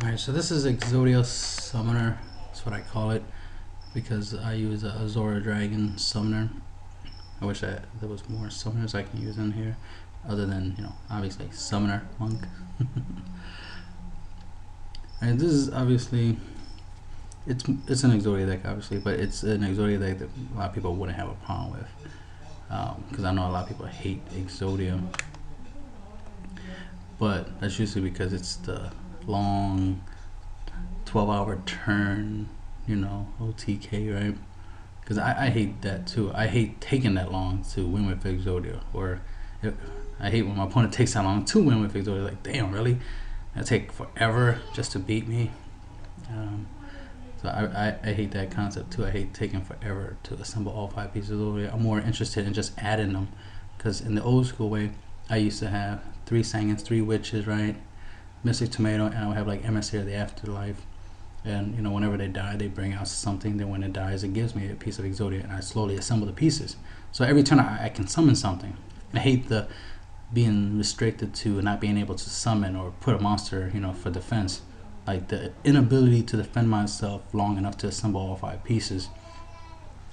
Alright, so this is Exodia Summoner. That's what I call it because I use a Azora Dragon Summoner. I wish there was more summoners I can use in here other than, you know, obviously Summoner Monk. And this is obviously it's an Exodia deck obviously, but it's an Exodia deck that a lot of people wouldn't have a problem with because I know a lot of people hate Exodia, but that's usually because it's the long 12-hour turn, you know, OTK, right? Because I hate that too. I hate taking that long to win with Exodia, or I hate when my opponent takes that long to win with Exodia. Like, damn, really? That take forever just to beat me. So I hate that concept too. I hate taking forever to assemble all 5 pieces of Exodia. I'm more interested in just adding them, because in the old school way, I used to have 3 Sangins, 3 Witches, right? Mystic Tomato, and I would have like Emissary of the Afterlife. And you know, whenever they die, they bring out something. Then when it dies, it gives me a piece of Exodia, and I slowly assemble the pieces. So every turn I can summon something. I hate the being restricted to not being able to summon or put a monster, you know, for defense. Like the inability to defend myself long enough to assemble all 5 pieces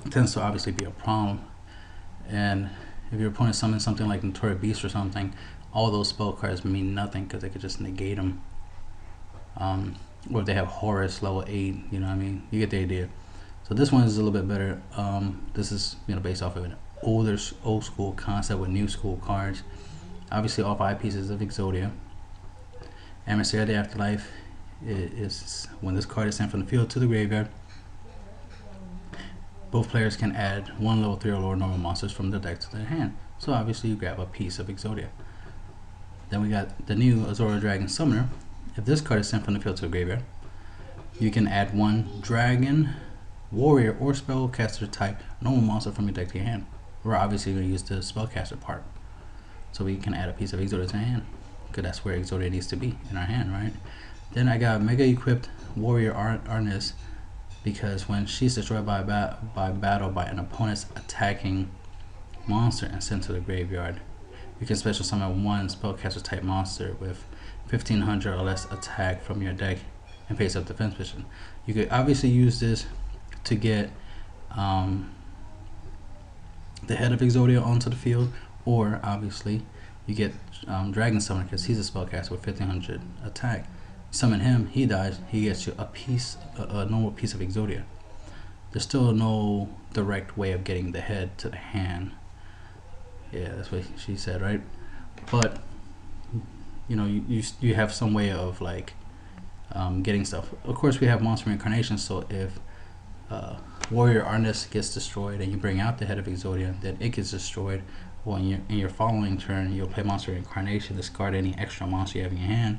tends to obviously be a problem. And if your opponent summons something like Notorious Beast or something, all those spell cards mean nothing because they could just negate them. Or if they have Horus level 8, you know what I mean? You get the idea. So this one is a little bit better. This is, you know, based off of an old school concept with new school cards. Obviously all 5 pieces of Exodia. Emissary of the Afterlife is when this card is sent from the field to the graveyard. Both players can add 1 level 3 or lower normal monsters from their deck to their hand. So obviously you grab a piece of Exodia. Then we got the new Azora Dragon Summoner. If this card is sent from the field to the graveyard, you can add 1 dragon, warrior, or spellcaster type normal monster from your deck to your hand. We're obviously going to use the spellcaster part, so we can add a piece of Exodia to our hand, because that's where Exodia needs to be, in our hand, right? Then I got Mega Equipped Warrior Arnis, because when she's destroyed by battle by an opponent's attacking monster and sent to the graveyard, you can special summon 1 spellcaster type monster with 1500 or less attack from your deck and face up defense position. You could obviously use this to get the head of Exodia onto the field, or obviously you get Dragon Summoner, because he's a spellcaster with 1500 attack. Summon him, he dies, he gets you a normal piece of Exodia. There's still no direct way of getting the head to the hand. Yeah, that's what she said, right? But you know, you have some way of like getting stuff. Of course, we have monster reincarnation, so if Warrior Arnis gets destroyed and you bring out the head of Exodia, then it gets destroyed. Well, in your following turn, you'll play monster reincarnation, discard any extra monster you have in your hand,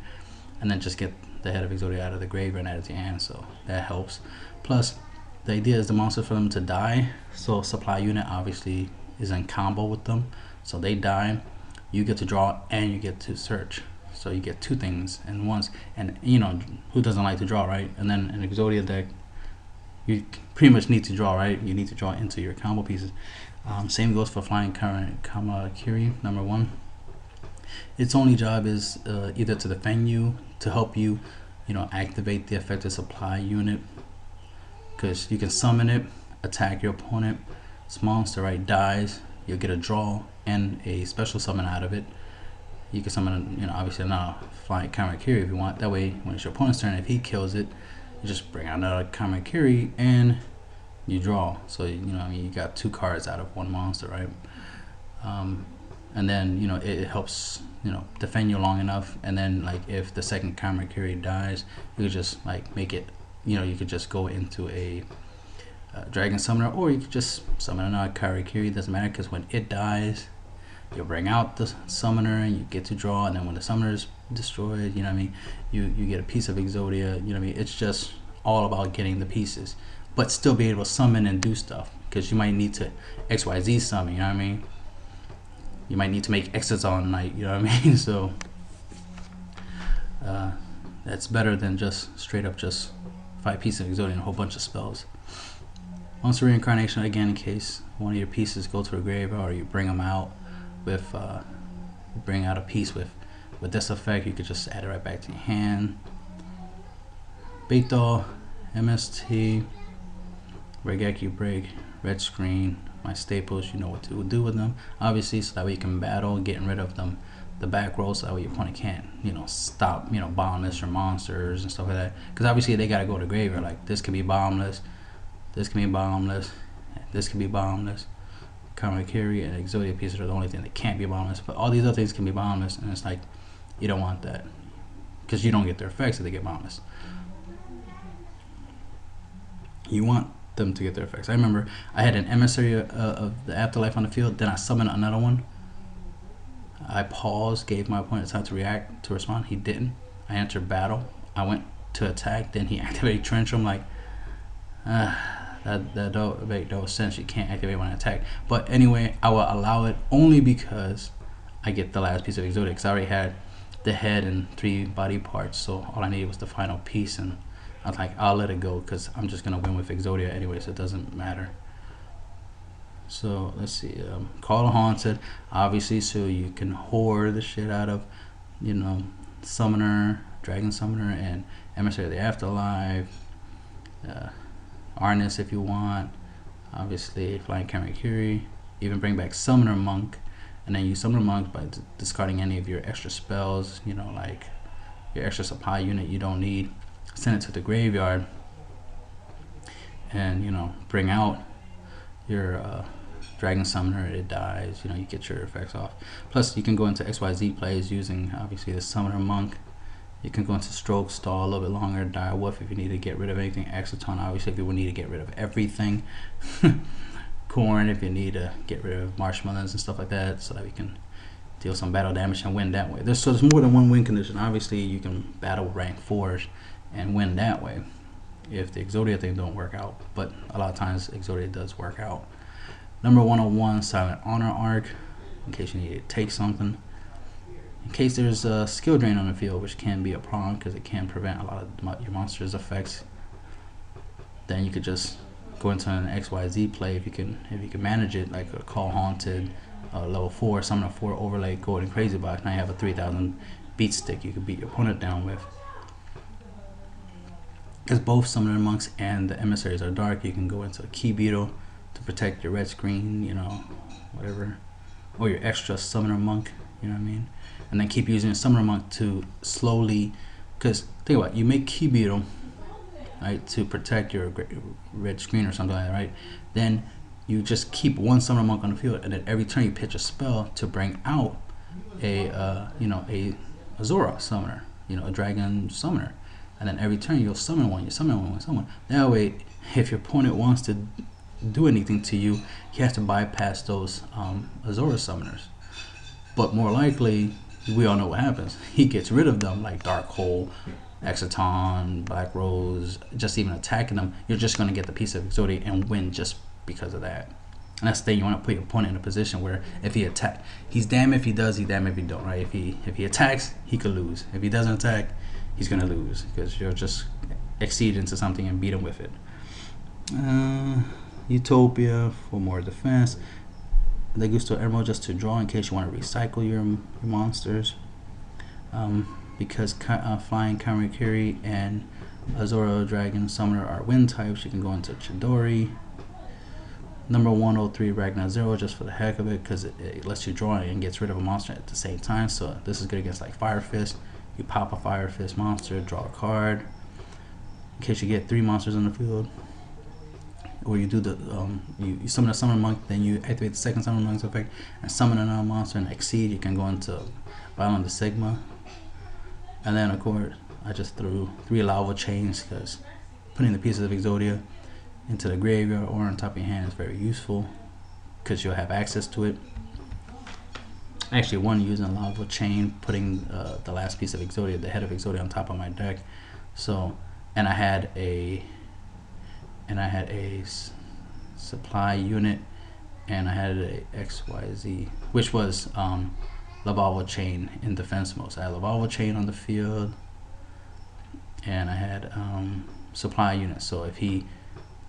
and then just get the head of Exodia out of the graveyard and add it to your hand. So that helps. Plus, the idea is the monster for them to die, so supply unit obviously is in combo with them. So they die, you get to draw and you get to search. So you get 2 things in once. And you know, who doesn't like to draw, right? And then an Exodia deck, you pretty much need to draw, right? You need to draw into your combo pieces. Same goes for Flying Kamakiri, number 1. Its only job is either to defend you, to help you, you know, activate the effective supply unit, because you can summon it, attack your opponent. This monster, right, dies, you'll get a draw and a special summon out of it. You can summon, you know, obviously not Flying Kamakiri if you want. That way, when it's your opponent's turn, if he kills it, you just bring out another Kamakiri and you draw. So you know, I mean, you got 2 cards out of 1 monster, right? And then, you know, it helps, you know, defend you long enough. And then, like, if the second Kamakiri dies, you could just like make it, you know, you could just go into a Dragon Summoner, or you could just summon another Kamakiri. Doesn't matter, because when it dies, you'll bring out the summoner and you get to draw. And then when the summoner is destroyed, you know what I mean, you get a piece of Exodia. You know what I mean, it's just all about getting the pieces, but still be able to summon and do stuff, because you might need to XYZ summon, you know what I mean? You might need to make Exodia Knight, you know what I mean? So that's better than just straight up just 5 pieces of Exodia and a whole bunch of spells. Monster reincarnation, again, in case one of your pieces go to a graveyard, or you bring them out with bring out a piece with this effect, you could just add it right back to your hand. Bait Doll, MST, Regeki Break, Red Screen, my staples, you know what to do with them. Obviously, so that way you can battle, getting rid of them. The back row, so that way your opponent can't, stop, bombless or monsters and stuff like that. Because obviously they gotta go to graveyard. Like this can be bombless, this can be bombless, this can be bombless. Kamakiri and Exodia pieces are the only thing that can't be bombless, but all these other things can be bombless, and it's like you don't want that because you don't get their effects if they get bombless. You want them to get their effects. I remember I had an emissary of the afterlife on the field, then I summoned another one. I paused, gave my opponent time to react, to respond. He didn't. I entered battle. I went to attack, then he activated Trench. I'm like, that don't make no sense. You can't activate when I attack. But anyway, I will allow it only because I get the last piece of Exodia, because I already had the head and 3 body parts, so all I needed was the final piece, and I was like, I'll let it go because I'm just gonna win with Exodia anyway, so it doesn't matter. So let's see, Call of Haunted, obviously, so you can hoard the shit out of, Summoner, Dragon Summoner, and Emissary of the Afterlife, Arnis if you want, obviously Flying Kamakiri, even bring back Summoner Monk, and then use Summoner Monk by discarding any of your extra spells, like your extra supply unit you don't need, send it to the graveyard, and bring out your Dragon Summoner. It dies, you get your effects off. Plus you can go into XYZ plays using obviously the Summoner Monk. You can go into Stroke, stall a little bit longer, Dire Wolf if you need to get rid of anything, Exoton obviously if you would need to get rid of everything, Corn if you need to get rid of marshmallows and stuff like that, so that we can deal some battle damage and win that way. There's more than one win condition. Obviously you can battle rank 4s and win that way if the Exodia thing don't work out, but a lot of times Exodia does work out. Number 101, Silent Honor Arc, in case you need to take something. In case there's a skill drain on the field, which can be a problem because it can prevent a lot of your monster's effects, then you could just go into an XYZ play if you can manage it, like a Call Haunted, level 4, Summon a 4 overlay, Golden Crazy Box. Now you have a 3000 beat stick you can beat your opponent down with. Because both Summoner Monks and the Emissaries are dark, you can go into a Key Beetle to protect your red screen, whatever, or your extra Summoner Monk, you know what I mean? And then keep using a Summoner Monk to slowly, because think about it, you make Key Beetle, right, to protect your red screen or something like that, right? Then you just keep one Summoner Monk on the field, and then every turn you pitch a spell to bring out a a Azora Summoner, a Dragon Summoner, and then every turn you'll summon one, summon one. That way, if your opponent wants to do anything to you, he has to bypass those Azora Summoners. But more likely, we all know what happens. He gets rid of them, like Dark Hole, Exoton, Black Rose, just even attacking them. You're just going to get the piece of Exodia and win just because of that. And that's the thing, you want to put your opponent in a position where if he attack, he's damn if he does, he's damn if he don't, right? If he attacks, he could lose. If he doesn't attack, he's going to lose because you'll just exceed into something and beat him with it. Utopia for more defense. Legusto Emerald just to draw in case you want to recycle your monsters. Because Flying Kamakiri and Azora Dragon Summoner are wind types, you can go into Chidori. Number 103 Ragnar Zero just for the heck of it, because it lets you draw and gets rid of a monster at the same time. So this is good against like Fire Fist. You pop a Fire Fist monster, draw a card. In case you get 3 monsters on the field. Or you do the you summon a Summoner Monk, then you activate the second Summoner Monk's effect and summon another monster and exceed. You can go into Battle on the Sigma. And then of course I just threw 3 Lava Chains because putting the pieces of Exodia into the graveyard or on top of your hand is very useful because you'll have access to it. Actually, one using a Lava Chain, putting the last piece of Exodia, the head of Exodia, on top of my deck. So, and I had a supply unit, and I had a XYZ, which was Lava Chain in defense mode. So I had Lava Chain on the field, and I had supply unit. So if he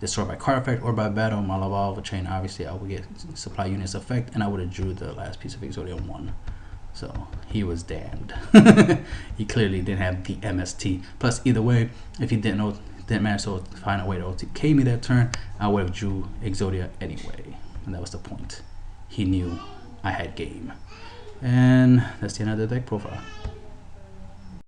destroyed by card effect or by battle, my Lava Chain, obviously I would get supply units effect, and I would have drew the last piece of Exodia 1. So he was damned. He clearly didn't have the MST. Plus, either way, if he didn't manage to find a way to OTK me that turn, I would have drew Exodia anyway. And that was the point. He knew I had game. And that's the end of the deck profile.